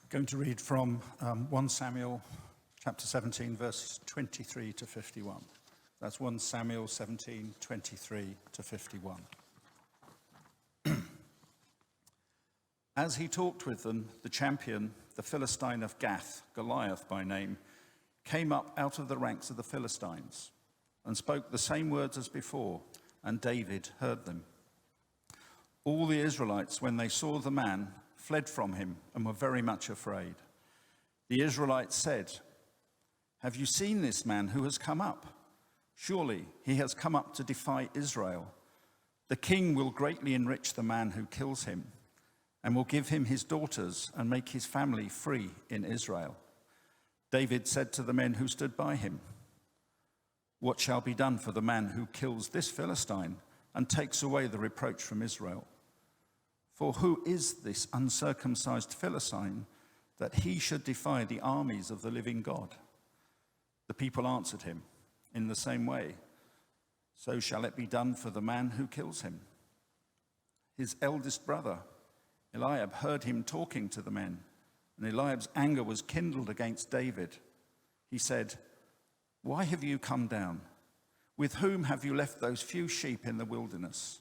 Going to read from 1 Samuel chapter 17, verses 23 to 51. That's 1 Samuel 17, 23 to 51. As he talked with them, the champion, the Philistine of Gath, Goliath by name, came up out of the ranks of the Philistines and spoke the same words as before, and David heard them. All the Israelites, when they saw the man, fled from him and were very much afraid. The Israelites said, "Have you seen this man who has come up? Surely he has come up to defy Israel. The king will greatly enrich the man who kills him and will give him his daughters and make his family free in Israel." David said to the men who stood by him, "What shall be done for the man who kills this Philistine and takes away the reproach from Israel? For who is this uncircumcised Philistine that he should defy the armies of the living God?" The people answered him, "In the same way, so shall it be done for the man who kills him." His eldest brother, Eliab, heard him talking to the men, and Eliab's anger was kindled against David. He said, "Why have you come down? With whom have you left those few sheep in the wilderness?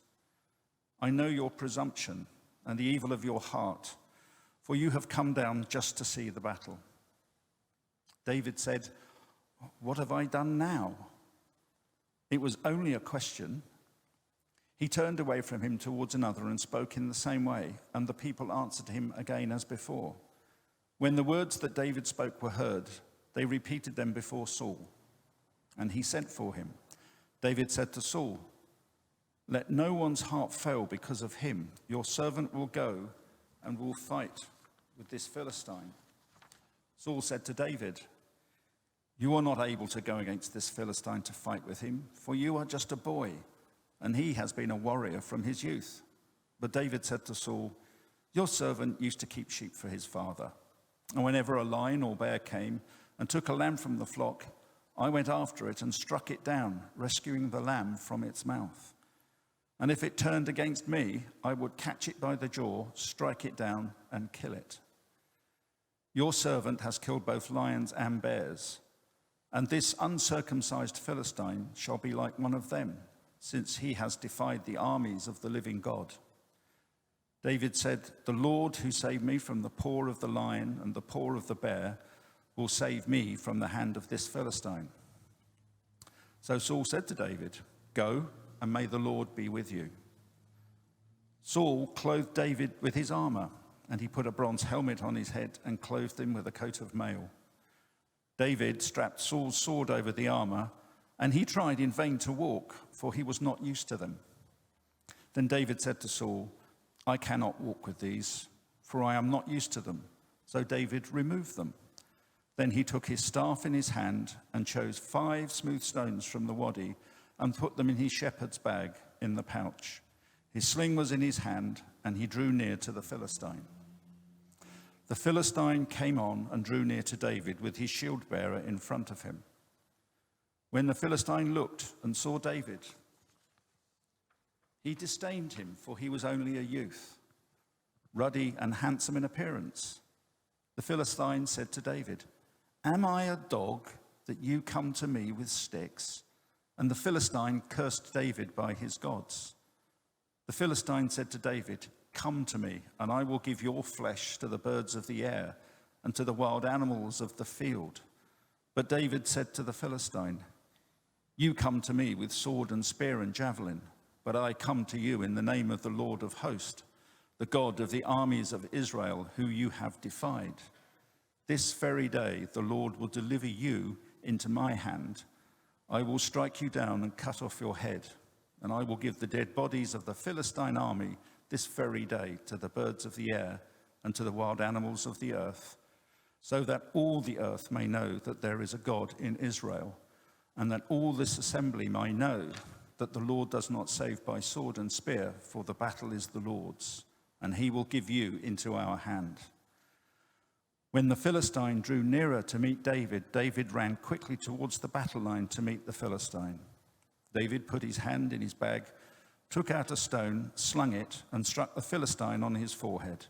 I know your presumption and the evil of your heart, for you have come down just to see the battle." David said, "What have I done now?" It was only a question. He turned away from him towards another and spoke in the same way, and the people answered him again as before. When the words that David spoke were heard, they repeated them before Saul, and he sent for him. David said to Saul, "Let no one's heart fail because of him. Your servant will go and will fight with this Philistine." Saul said to David, "You are not able to go against this Philistine to fight with him, for you are just a boy, and he has been a warrior from his youth." But David said to Saul, "Your servant used to keep sheep for his father, and whenever a lion or bear came and took a lamb from the flock, I went after it and struck it down, rescuing the lamb from its mouth. And if it turned against me, I would catch it by the jaw, strike it down, and kill it. Your servant has killed both lions and bears, and this uncircumcised Philistine shall be like one of them, since he has defied the armies of the living God." David said, "The Lord who saved me from the paw of the lion and the paw of the bear will save me from the hand of this Philistine." So Saul said to David, "Go, and may the Lord be with you." Saul clothed David with his armor, and he put a bronze helmet on his head and clothed him with a coat of mail. David strapped Saul's sword over the armor, and he tried in vain to walk, for he was not used to them. Then David said to Saul, "I cannot walk with these, for I am not used to them." So David removed them. Then he took his staff in his hand and chose 5 smooth stones from the wadi and put them in his shepherd's bag in the pouch. His sling was in his hand, and he drew near to the Philistine. The Philistine came on and drew near to David with his shield bearer in front of him. When the Philistine looked and saw David, he disdained him, for he was only a youth, ruddy and handsome in appearance. The Philistine said to David, "Am I a dog that you come to me with sticks?" And the Philistine cursed David by his gods. The Philistine said to David, "Come to me, and I will give your flesh to the birds of the air and to the wild animals of the field." But David said to the Philistine, "You come to me with sword and spear and javelin, but I come to you in the name of the Lord of hosts, the God of the armies of Israel, who you have defied. This very day the Lord will deliver you into my hand. I will strike you down and cut off your head, and I will give the dead bodies of the Philistine army this very day to the birds of the air and to the wild animals of the earth, so that all the earth may know that there is a God in Israel, and that all this assembly may know that the Lord does not save by sword and spear, for the battle is the Lord's, and he will give you into our hand." When the Philistine drew nearer to meet David, David ran quickly towards the battle line to meet the Philistine. David put his hand in his bag, took out a stone, slung it, and struck the Philistine on his forehead.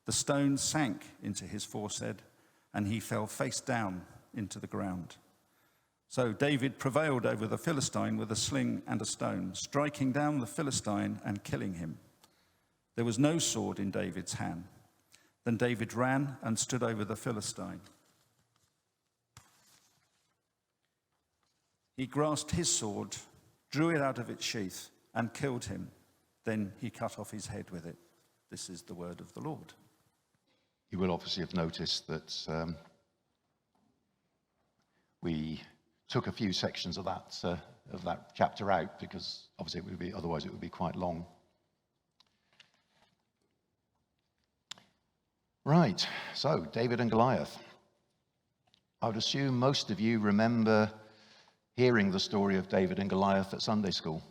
The stone sank into his forehead, and he fell face down into the ground. So David prevailed over the Philistine with a sling and a stone, striking down the Philistine and killing him. There was no sword in David's hand. Then David ran and stood over the Philistine. He grasped his sword, drew it out of its sheath, and killed him. Then he cut off his head with it. This is the word of the Lord. You will obviously have noticed that we took a few sections of that chapter out, because obviously otherwise it would be quite long. Right, so David and Goliath. I would assume most of you remember hearing the story of David and Goliath at Sunday school.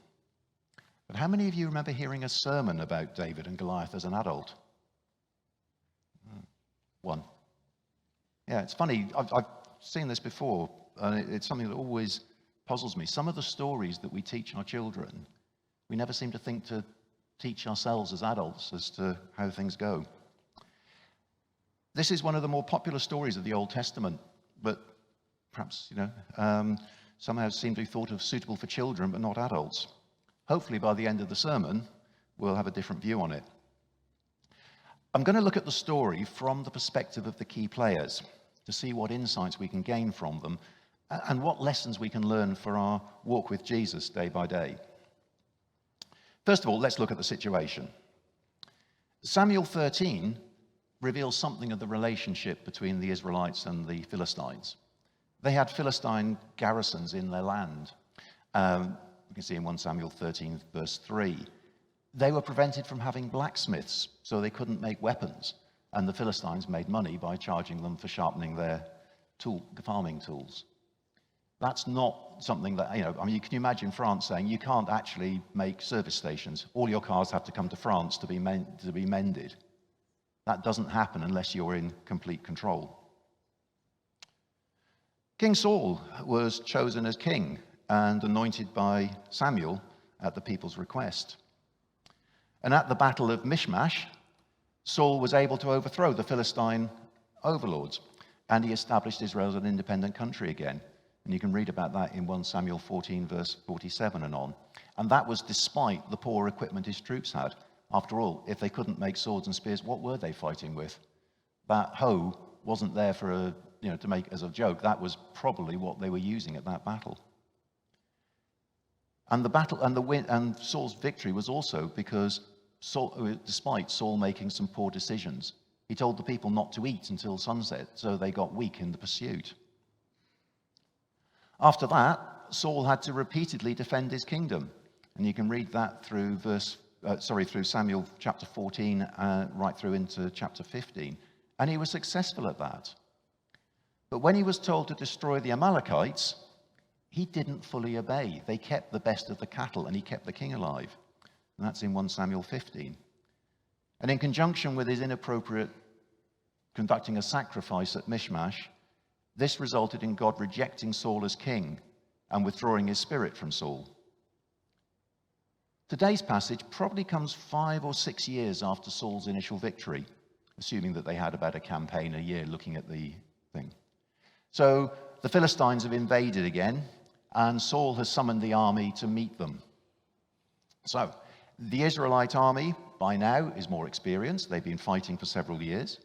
But how many of you remember hearing a sermon about David and Goliath as an adult? One. Yeah, it's funny. I've seen this before, and it's something that always puzzles me. Some of the stories that we teach our children, we never seem to think to teach ourselves as adults as to how things go. This is one of the more popular stories of the Old Testament, but perhaps, somehow seem to be thought of suitable for children, but not adults. Hopefully by the end of the sermon, we'll have a different view on it. I'm going to look at the story from the perspective of the key players to see what insights we can gain from them and what lessons we can learn for our walk with Jesus day by day. First of all, let's look at the situation. Samuel 13 reveals something of the relationship between the Israelites and the Philistines. They had Philistine garrisons in their land. You can see in 1 Samuel 13, verse 3. They were prevented from having blacksmiths, so they couldn't make weapons. And the Philistines made money by charging them for sharpening their farming tools. That's not something that, you can imagine France saying, you can't actually make service stations. All your cars have to come to France to be mended. That doesn't happen unless you're in complete control. King Saul was chosen as king and anointed by Samuel at the people's request. And at the Battle of Michmash, Saul was able to overthrow the Philistine overlords, and he established Israel as an independent country again. And you can read about that in 1 Samuel 14, verse 47 and on. And that was despite the poor equipment his troops had. After all, if they couldn't make swords and spears, what were they fighting with? That hoe wasn't there for to make as a joke. That was probably what they were using at that battle. And the battle and Saul's victory was also because despite Saul making some poor decisions, he told the people not to eat until sunset, so they got weak in the pursuit. After that, Saul had to repeatedly defend his kingdom, and you can read that through through Samuel chapter 14 right through into chapter 15, and he was successful at that. But when he was told to destroy the Amalekites, he didn't fully obey. They kept the best of the cattle, and he kept the king alive. And that's in 1 Samuel 15. And in conjunction with his inappropriate conducting a sacrifice at Michmash, this resulted in God rejecting Saul as king and withdrawing his spirit from Saul. Today's passage probably comes 5 or 6 years after Saul's initial victory, assuming that they had about a campaign a year looking at the thing. So the Philistines have invaded again, and Saul has summoned the army to meet them. So the Israelite army, by now, is more experienced. They've been fighting for several years.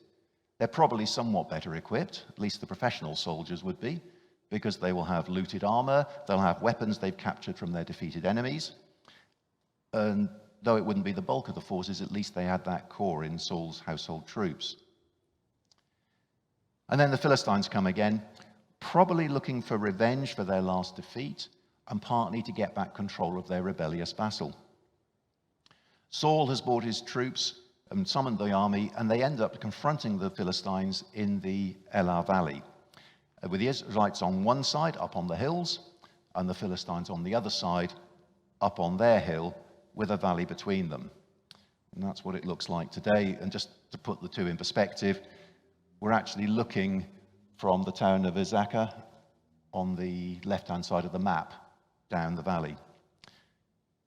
They're probably somewhat better equipped, at least the professional soldiers would be, because they will have looted armor, they'll have weapons they've captured from their defeated enemies. And though it wouldn't be the bulk of the forces, at least they had that core in Saul's household troops. And then the Philistines come again, probably looking for revenge for their last defeat, and partly to get back control of their rebellious vassal. Saul has brought his troops and summoned the army, and they end up confronting the Philistines in the Elah Valley, with the Israelites on one side, up on the hills, and the Philistines on the other side, up on their hill, with a valley between them. And that's what it looks like today. And just to put the two in perspective, we're actually looking from the town of Azekah on the left-hand side of the map, down the valley.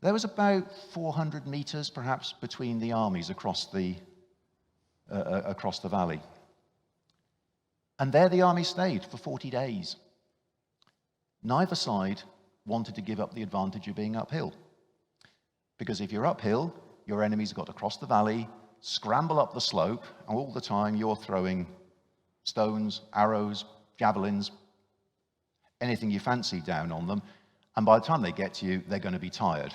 There was about 400 meters, perhaps, between the armies across the across the valley. And there the army stayed for 40 days. Neither side wanted to give up the advantage of being uphill. Because if you're uphill, your enemy's got to cross the valley, scramble up the slope, and all the time you're throwing stones, arrows, javelins, anything you fancy down on them. And by the time they get to you, they're going to be tired.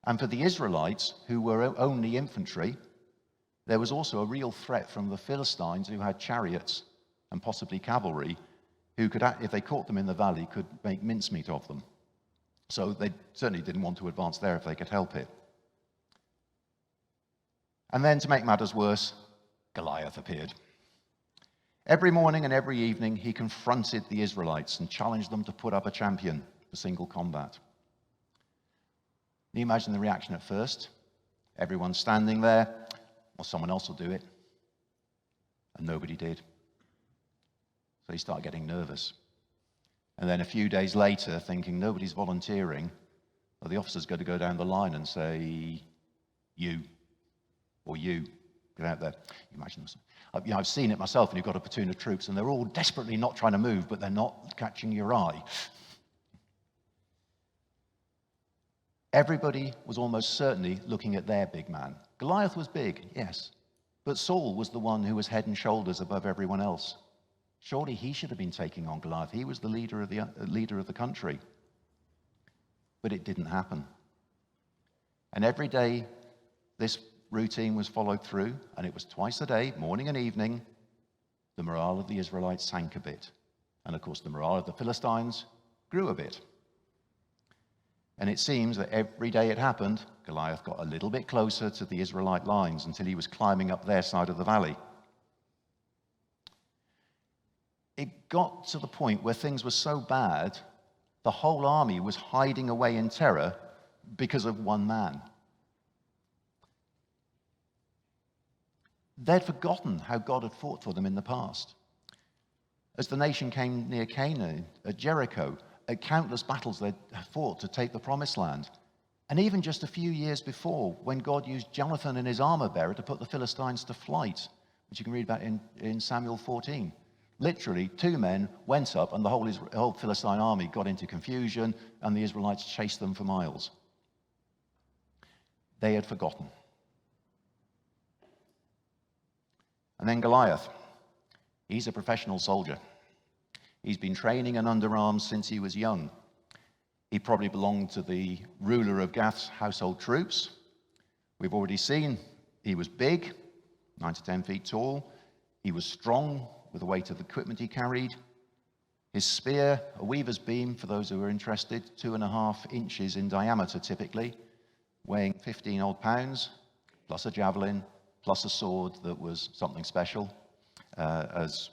And for the Israelites, who were only infantry, there was also a real threat from the Philistines, who had chariots and possibly cavalry, who could, if they caught them in the valley, could make mincemeat of them. So they certainly didn't want to advance there if they could help it. And then, to make matters worse, Goliath appeared. Every morning and every evening, he confronted the Israelites and challenged them to put up a champion for single combat. Can you imagine the reaction at first? Everyone's standing there. Well, someone else will do it. And nobody did. So he started getting nervous. And then a few days later, thinking nobody's volunteering, well, the officer's going to go down the line and say, you, or you, get out there. You imagine this. I've seen it myself, and you've got a platoon of troops, and they're all desperately not trying to move, but they're not catching your eye. Everybody was almost certainly looking at their big man. Goliath was big, yes, but Saul was the one who was head and shoulders above everyone else. Surely he should have been taking on Goliath. He was the leader of the country. But it didn't happen. And every day this routine was followed through, and it was twice a day, morning and evening. The morale of the Israelites sank a bit. And of course the morale of the Philistines grew a bit. And it seems that every day it happened, Goliath got a little bit closer to the Israelite lines until he was climbing up their side of the valley. It got to the point where things were so bad, the whole army was hiding away in terror because of one man. They'd forgotten how God had fought for them in the past. As the nation came near Canaan, at Jericho, at countless battles they'd fought to take the promised land. And even just a few years before, when God used Jonathan and his armor bearer to put the Philistines to flight, which you can read about in Samuel 14. Literally, 2 men went up, and the whole Philistine army got into confusion, and the Israelites chased them for miles. They had forgotten. And then Goliath. He's a professional soldier. He's been training in underarms since he was young. He probably belonged to the ruler of Gath's household troops. We've already seen he was big, 9 to 10 feet tall. He was strong with the weight of the equipment he carried. His spear, a weaver's beam, for those who are interested, 2.5 inches in diameter typically, weighing 15 odd pounds, plus a javelin, plus a sword that was something special. As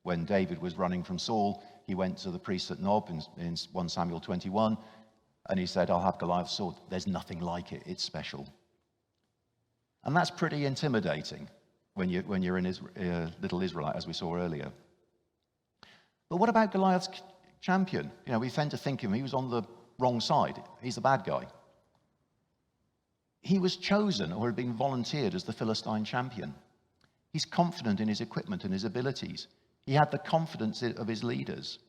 when David was running from Saul, he went to the priest at Nob in 1 Samuel 21, and he said, I'll have Goliath's sword. There's nothing like it. It's special. And that's pretty intimidating when you're in little Israelite, as we saw earlier. But what about Goliath's champion? You know, we tend to think of him, he was on the wrong side. He's the bad guy. He was chosen or had been volunteered as the Philistine champion. He's confident in his equipment and his abilities. He had the confidence of his leaders.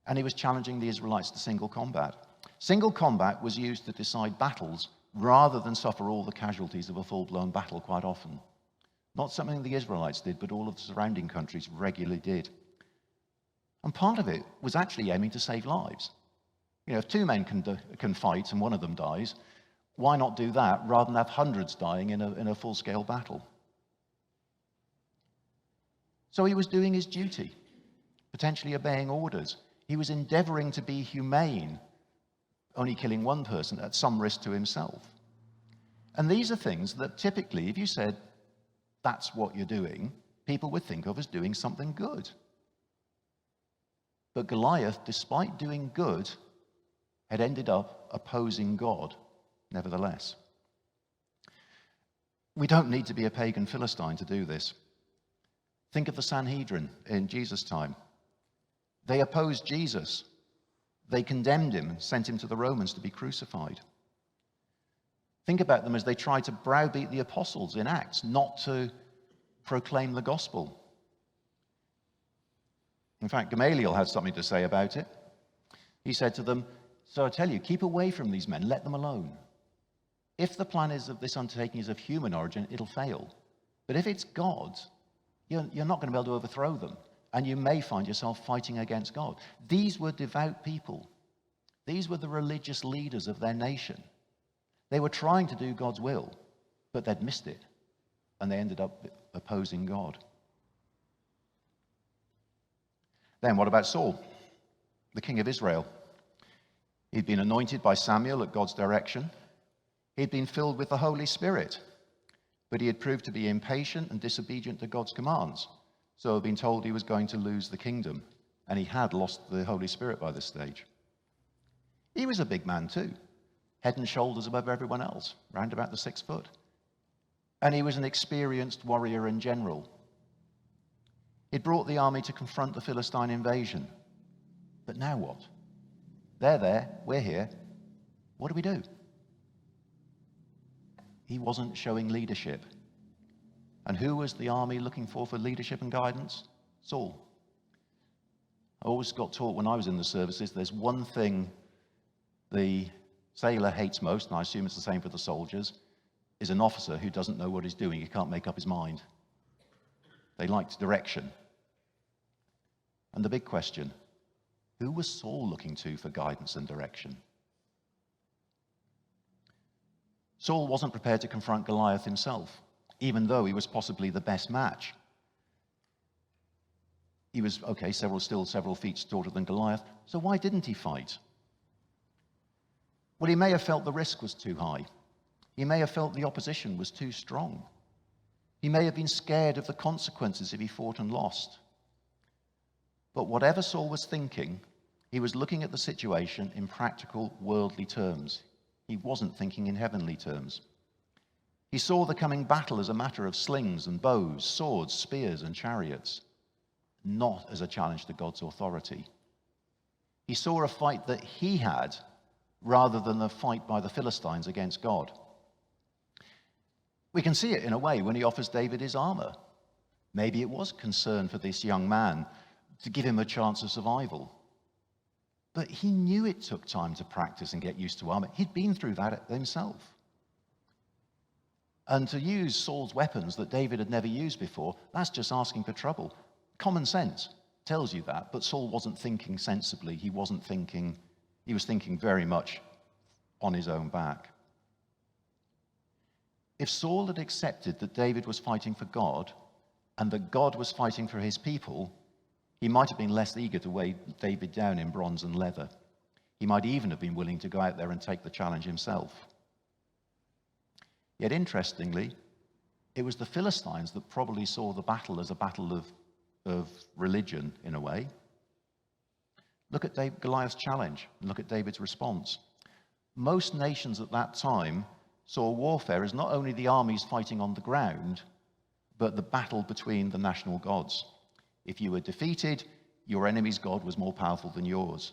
And he was challenging the Israelites to single combat. Single combat was used to decide battles rather than suffer all the casualties of a full-blown battle quite often. Not something the Israelites did, but all of the surrounding countries regularly did. And part of it was actually aiming to save lives. You know, if 2 men can fight and one of them dies, why not do that rather than have hundreds dying in a full-scale battle? So he was doing his duty, potentially obeying orders. He was endeavoring to be humane, only killing one person at some risk to himself. And these are things that typically, if you said, that's what you're doing, people would think of as doing something good. But Goliath, despite doing good, had ended up opposing God, nevertheless. We don't need to be a pagan Philistine to do this. Think of the Sanhedrin in Jesus' time. They opposed Jesus. They condemned him and sent him to the Romans to be crucified. Think about them as they tried to browbeat the apostles in Acts not to proclaim the gospel. In fact, Gamaliel had something to say about it. He said to them, "So I tell you, keep away from these men, let them alone. If the plan is of this undertaking is of human origin, it'll fail. But if it's God's, you're not going to be able to overthrow them, and you may find yourself fighting against God." These were devout people. These were the religious leaders of their nation. They were trying to do God's will, but they'd missed it, and they ended up opposing God. Then what about Saul, the king of Israel? He'd been anointed by Samuel at God's direction. He'd been filled with the Holy Spirit, but he had proved to be impatient and disobedient to God's commands. So he'd been told he was going to lose the kingdom, and he had lost the Holy Spirit by this stage. He was a big man too, head and shoulders above everyone else, round about the 6 foot. And he was an experienced warrior and general. He'd brought the army to confront the Philistine invasion. But now what? They're there, we're here. What do we do? He wasn't showing leadership. And who was the army looking for leadership and guidance? Saul. I always got taught when I was in the services, there's one thing the sailor hates most, and I assume it's the same for the soldiers, is an officer who doesn't know what he's doing. He can't make up his mind. They liked direction. And the big question, who was Saul looking to for guidance and direction? Saul wasn't prepared to confront Goliath himself, even though he was possibly the best match. He was, okay, several feet shorter than Goliath, so why didn't he fight? Well, he may have felt the risk was too high. He may have felt the opposition was too strong. He may have been scared of the consequences if he fought and lost. But whatever Saul was thinking, he was looking at the situation in practical, worldly terms. He wasn't thinking in heavenly terms. He saw the coming battle as a matter of slings and bows, swords, spears, and chariots, not as a challenge to God's authority. He saw a fight that he had rather than a fight by the Philistines against God. We can see it in a way when he offers David his armor. Maybe it was concern for this young man to give him a chance of survival. But he knew it took time to practice and get used to armor. He'd been through that himself. And to use Saul's weapons that David had never used before, that's just asking for trouble. Common sense tells you that, but Saul wasn't thinking sensibly. He was thinking very much on his own back. If Saul had accepted that David was fighting for God and that God was fighting for his people, he might have been less eager to weigh David down in bronze and leather. He might even have been willing to go out there and take the challenge himself. Yet interestingly, it was the Philistines that probably saw the battle as a battle of religion in a way. Look at Goliath's challenge and look at David's response. Most nations at that time saw warfare as not only the armies fighting on the ground, but the battle between the national gods. If you were defeated, your enemy's god was more powerful than yours.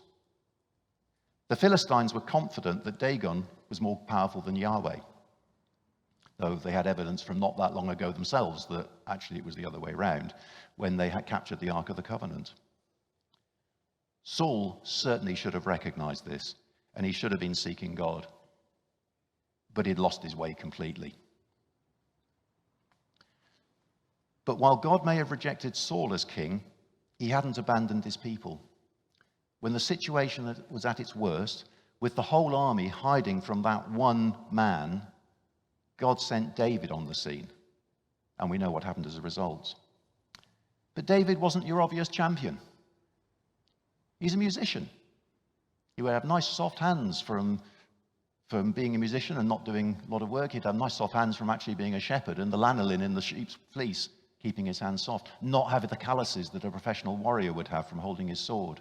The Philistines were confident that Dagon was more powerful than Yahweh, though they had evidence from not that long ago themselves that actually it was the other way around when they had captured the Ark of the Covenant. Saul certainly should have recognized this, and he should have been seeking God, but he'd lost his way completely. But while God may have rejected Saul as king, he hadn't abandoned his people. When the situation was at its worst, with the whole army hiding from that one man, God sent David on the scene, and we know what happened as a result. But David wasn't your obvious champion. He's a musician. He would have nice soft hands from being a musician and not doing a lot of work. He'd have nice soft hands from actually being a shepherd and the lanolin in the sheep's fleece, keeping his hands soft, not having the calluses that a professional warrior would have from holding his sword.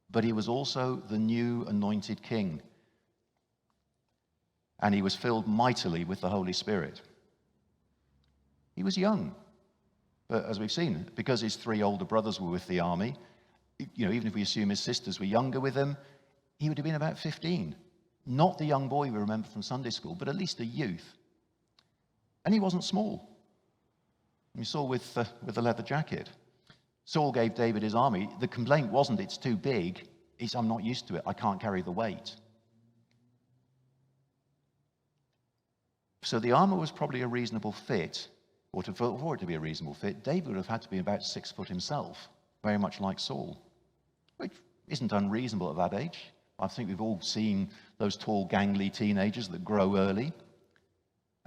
But he was also the new anointed king, and he was filled mightily with the Holy Spirit. He was young, but as we've seen, because his 3 older brothers were with the army, even if we assume his sisters were younger with him, he would have been about 15. Not the young boy we remember from Sunday school, but at least a youth. And he wasn't small. You saw with the leather jacket. Saul gave David his army. The complaint wasn't, it's too big. It's, I'm not used to it. I can't carry the weight. So the armor was probably a reasonable fit, or for it to be a reasonable fit, David would have had to be about 6 foot himself, very much like Saul, which isn't unreasonable at that age. I think we've all seen those tall, gangly teenagers that grow early.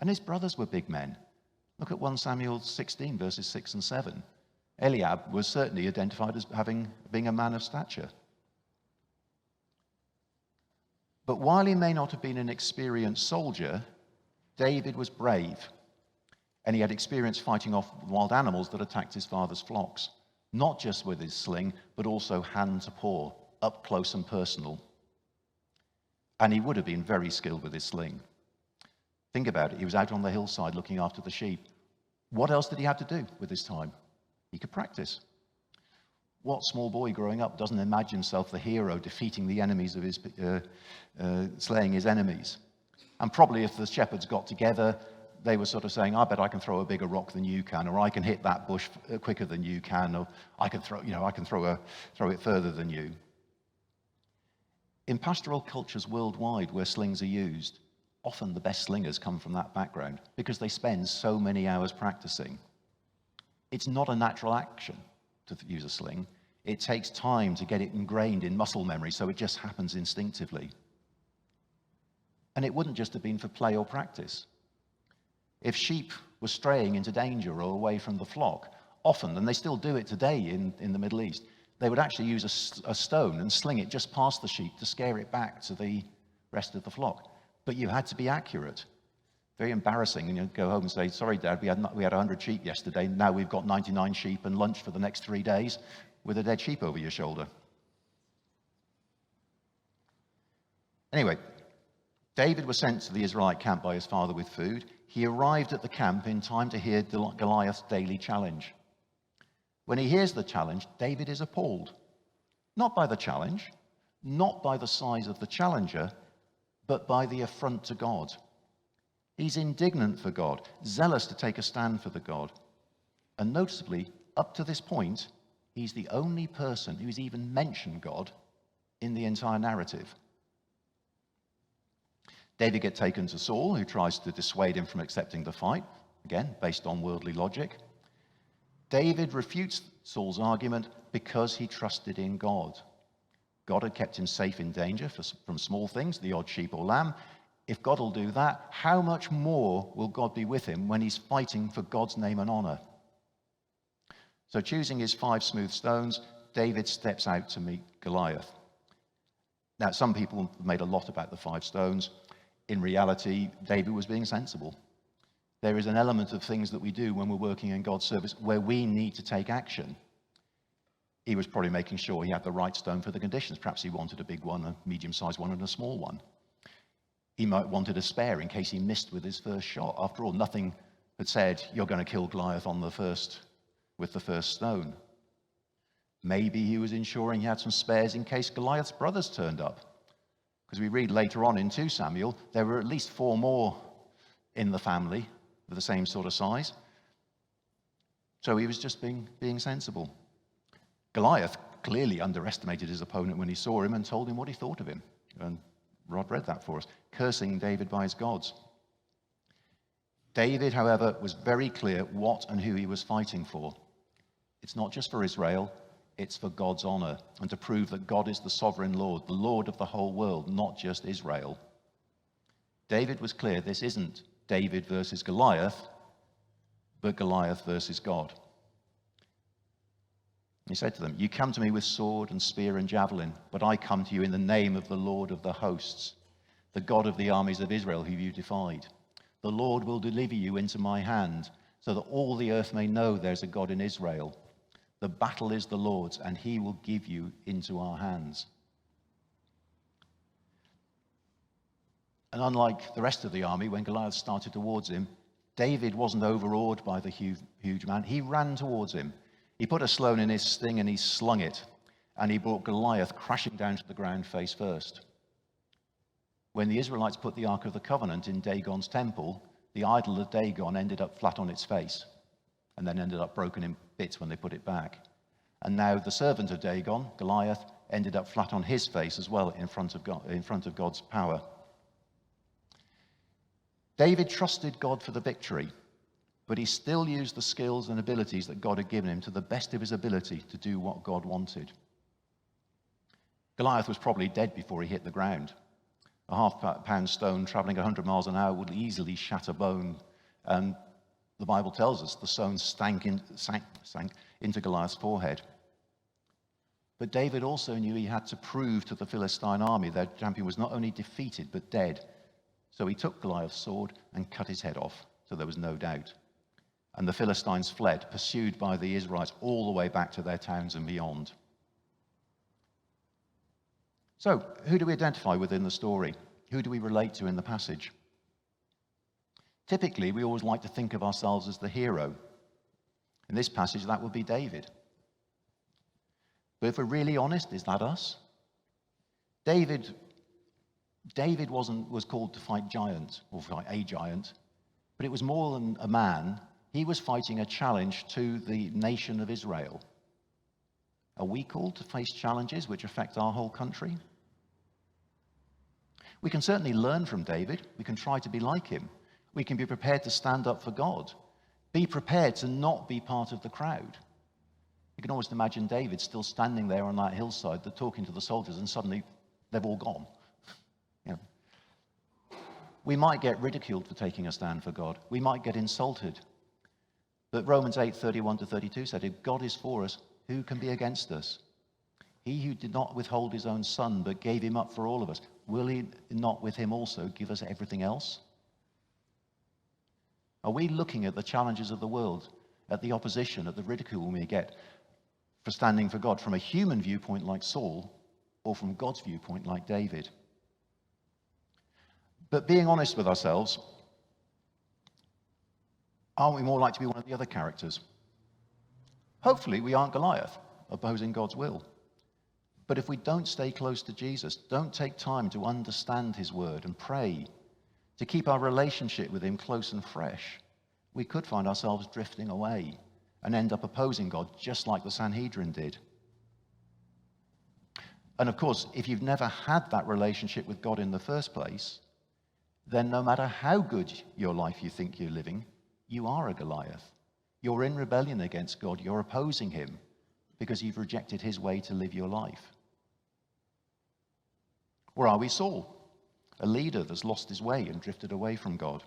And his brothers were big men. Look at 1 Samuel 16, verses 6 and 7. Eliab was certainly identified as being a man of stature. But while he may not have been an experienced soldier, David was brave, and he had experience fighting off wild animals that attacked his father's flocks, not just with his sling, but also hand to paw, up close and personal. And he would have been very skilled with his sling. Think about it. He was out on the hillside looking after the sheep. What else did he have to do with his time? He could practice. What small boy growing up doesn't imagine himself the hero defeating the enemies of his, slaying his enemies? And probably if the shepherds got together, they were sort of saying, I bet I can throw a bigger rock than you can, or I can hit that bush quicker than you can, or I can throw it further than you. In pastoral cultures worldwide where slings are used, often the best slingers come from that background because they spend so many hours practicing. It's not a natural action to use a sling. It takes time to get it ingrained in muscle memory, so it just happens instinctively. And it wouldn't just have been for play or practice. If sheep were straying into danger or away from the flock, often, and they still do it today in the Middle East, they would actually use a stone and sling it just past the sheep to scare it back to the rest of the flock. But you had to be accurate. Very embarrassing, and you go home and say, sorry, Dad, we had 100 sheep yesterday, now we've got 99 sheep and lunch for the next 3 days with a dead sheep over your shoulder. Anyway, David was sent to the Israelite camp by his father with food. He arrived at the camp in time to hear Goliath's daily challenge. When he hears the challenge, David is appalled. Not by the challenge, not by the size of the challenger, but by the affront to God. He's indignant for God, zealous to take a stand for the God. And noticeably, up to this point, he's the only person who's even mentioned God in the entire narrative. David gets taken to Saul, who tries to dissuade him from accepting the fight, again, based on worldly logic. David refutes Saul's argument because he trusted in God. God had kept him safe in danger from small things, the odd sheep or lamb. If God will do that, how much more will God be with him when he's fighting for God's name and honor? So choosing his 5 smooth stones, David steps out to meet Goliath. Now, some people have made a lot about the 5 stones. In reality, David was being sensible. There is an element of things that we do when we're working in God's service where we need to take action. He was probably making sure he had the right stone for the conditions. Perhaps he wanted a big one, a medium-sized one, and a small one. He might wanted a spare in case he missed with his first shot. After all, nothing had said, you're going to kill Goliath with the first stone. Maybe he was ensuring he had some spares in case Goliath's brothers turned up. Because we read later on in 2 Samuel, there were at least 4 more in the family of the same sort of size. So he was just being sensible. Goliath clearly underestimated his opponent when he saw him and told him what he thought of him. And Rod read that for us, cursing David by his gods. David, however, was very clear what and who he was fighting for. It's not just for Israel. It's for God's honor and to prove that God is the sovereign Lord, the Lord of the whole world, not just Israel. David was clear this isn't David versus Goliath, but Goliath versus God. He said to them, you come to me with sword and spear and javelin, but I come to you in the name of the Lord of the hosts, the God of the armies of Israel who you defied. The Lord will deliver you into my hand so that all the earth may know there's a God in Israel. The battle is the Lord's, and he will give you into our hands. And unlike the rest of the army, when Goliath started towards him, David wasn't overawed by the huge man. He ran towards him. He put a stone in his sling and he slung it, and he brought Goliath crashing down to the ground face first. When the Israelites put the Ark of the Covenant in Dagon's temple, the idol of Dagon ended up flat on its face and then ended up broken in bits when they put it back. And now the servant of Dagon, Goliath, ended up flat on his face as well in front of God's power. David trusted God for the victory, but he still used the skills and abilities that God had given him to the best of his ability to do what God wanted. Goliath was probably dead before he hit the ground. A half-pound stone traveling 100 miles an hour would easily shatter bone. And the Bible tells us the stone sank into Goliath's forehead. But David also knew he had to prove to the Philistine army their champion was not only defeated, but dead. So he took Goliath's sword and cut his head off, so there was no doubt. And the Philistines fled, pursued by the Israelites all the way back to their towns and beyond. So, who do we identify with in the story? Who do we relate to in the passage? Typically, we always like to think of ourselves as the hero. In this passage, that would be David. But if we're really honest, is that us? David was called to fight giants, or fight a giant, but it was more than a man. He was fighting a challenge to the nation of Israel. Are we called to face challenges which affect our whole country? We can certainly learn from David. We can try to be like him. We can be prepared to stand up for God. Be prepared to not be part of the crowd. You can almost imagine David still standing there on that hillside, talking to the soldiers, and suddenly they've all gone. You know. We might get ridiculed for taking a stand for God. We might get insulted. But Romans 8:31-32 said, if God is for us, who can be against us? He who did not withhold his own son, but gave him up for all of us, will he not with him also give us everything else? Are we looking at the challenges of the world, at the opposition, at the ridicule we get for standing for God from a human viewpoint like Saul, or from God's viewpoint like David? But being honest with ourselves, aren't we more like to be one of the other characters? Hopefully we aren't Goliath, opposing God's will. But if we don't stay close to Jesus, don't take time to understand his word and pray, to keep our relationship with him close and fresh, we could find ourselves drifting away and end up opposing God just like the Sanhedrin did. And of course, if you've never had that relationship with God in the first place, then no matter how good your life you think you're living, you are a Goliath. You're in rebellion against God. You're opposing him because you've rejected his way to live your life. Or are we Saul, a leader that's lost his way and drifted away from God?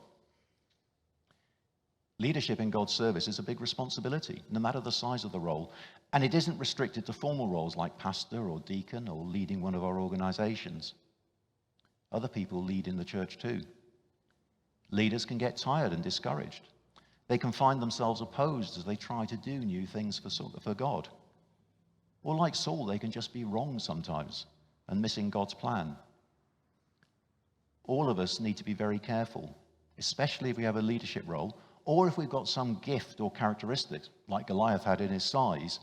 Leadership in God's service is a big responsibility, no matter the size of the role. And it isn't restricted to formal roles like pastor or deacon or leading one of our organizations. Other people lead in the church too. Leaders can get tired and discouraged. They can find themselves opposed as they try to do new things for God. Or like Saul, they can just be wrong sometimes and missing God's plan. All of us need to be very careful, especially if we have a leadership role, or if we've got some gift or characteristics, like Goliath had in his size,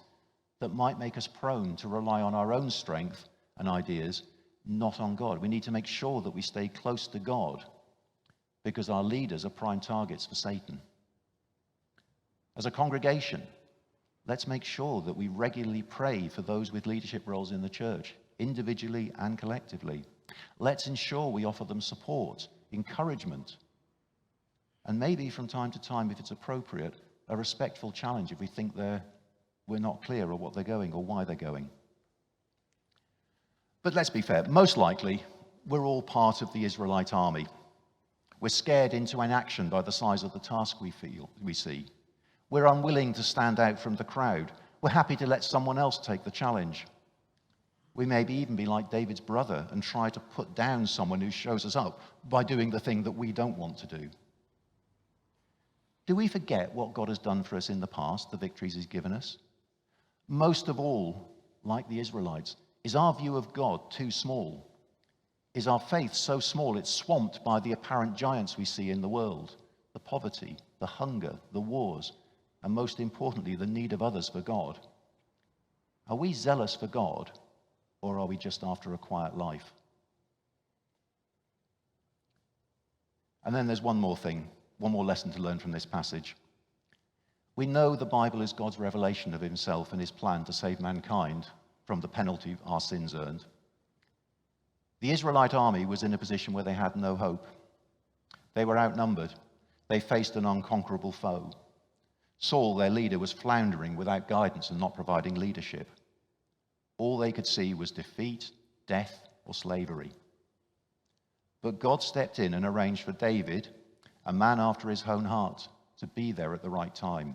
that might make us prone to rely on our own strength and ideas, not on God. We need to make sure that we stay close to God, because our leaders are prime targets for Satan. As a congregation, let's make sure that we regularly pray for those with leadership roles in the church, individually and collectively. Let's ensure we offer them support, encouragement, and maybe from time to time, if it's appropriate, a respectful challenge if we think we're not clear on what they're going or why they're going. But let's be fair, most likely, we're all part of the Israelite army. We're scared into inaction by the size of the task we see. We're unwilling to stand out from the crowd. We're happy to let someone else take the challenge. We may even be like David's brother and try to put down someone who shows us up by doing the thing that we don't want to do. Do we forget what God has done for us in the past, the victories he's given us? Most of all, like the Israelites, is our view of God too small? Is our faith so small it's swamped by the apparent giants we see in the world? The poverty, the hunger, the wars, and most importantly, the need of others for God. Are we zealous for God, or are we just after a quiet life? And then there's one more thing, one more lesson to learn from this passage. We know the Bible is God's revelation of himself and his plan to save mankind from the penalty our sins earned. The Israelite army was in a position where they had no hope. They were outnumbered. They faced an unconquerable foe. Saul, their leader, was floundering without guidance and not providing leadership. All they could see was defeat, death, or slavery. But God stepped in and arranged for David, a man after his own heart, to be there at the right time.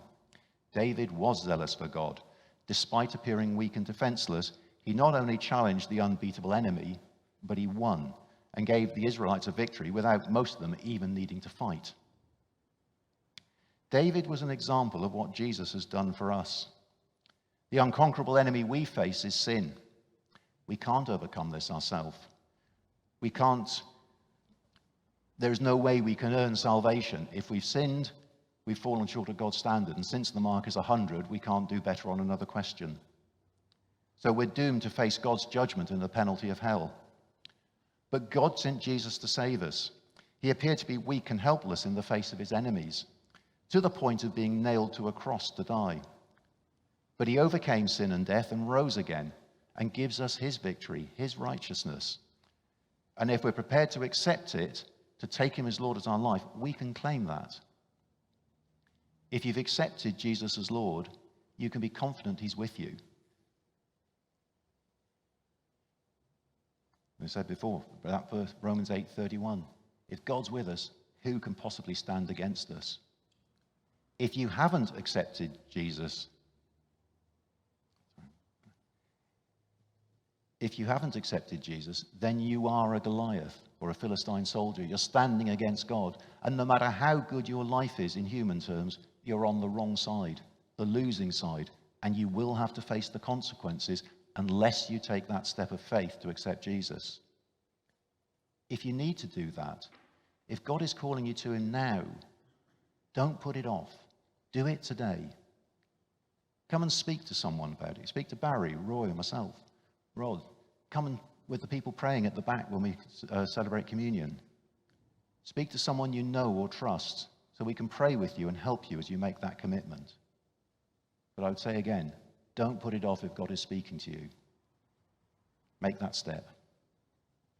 David was zealous for God. Despite appearing weak and defenseless, he not only challenged the unbeatable enemy, but he won and gave the Israelites a victory without most of them even needing to fight. David was an example of what Jesus has done for us. The unconquerable enemy we face is sin. We can't overcome this ourselves. There is no way we can earn salvation. If we've sinned, we've fallen short of God's standard. And since the mark is 100, we can't do better on another question. So we're doomed to face God's judgment and the penalty of hell. But God sent Jesus to save us. He appeared to be weak and helpless in the face of his enemies, to the point of being nailed to a cross to die. But he overcame sin and death and rose again and gives us his victory, his righteousness. And if we're prepared to accept it, to take him as Lord as our life, we can claim that. If you've accepted Jesus as Lord, you can be confident he's with you. I said before, that verse, Romans 8:31. If God's with us, who can possibly stand against us? If you haven't accepted Jesus, then you are a Goliath or a Philistine soldier. You're standing against God. And no matter how good your life is in human terms, you're on the wrong side, the losing side. And you will have to face the consequences unless you take that step of faith to accept Jesus. If you need to do that, if God is calling you to him now, don't put it off. Do it today. Come and speak to someone about it. Speak to Barry, Roy, or myself. Rod, come and with the people praying at the back when we celebrate communion. Speak to someone you know or trust so we can pray with you and help you as you make that commitment. But I would say again, don't put it off if God is speaking to you. Make that step.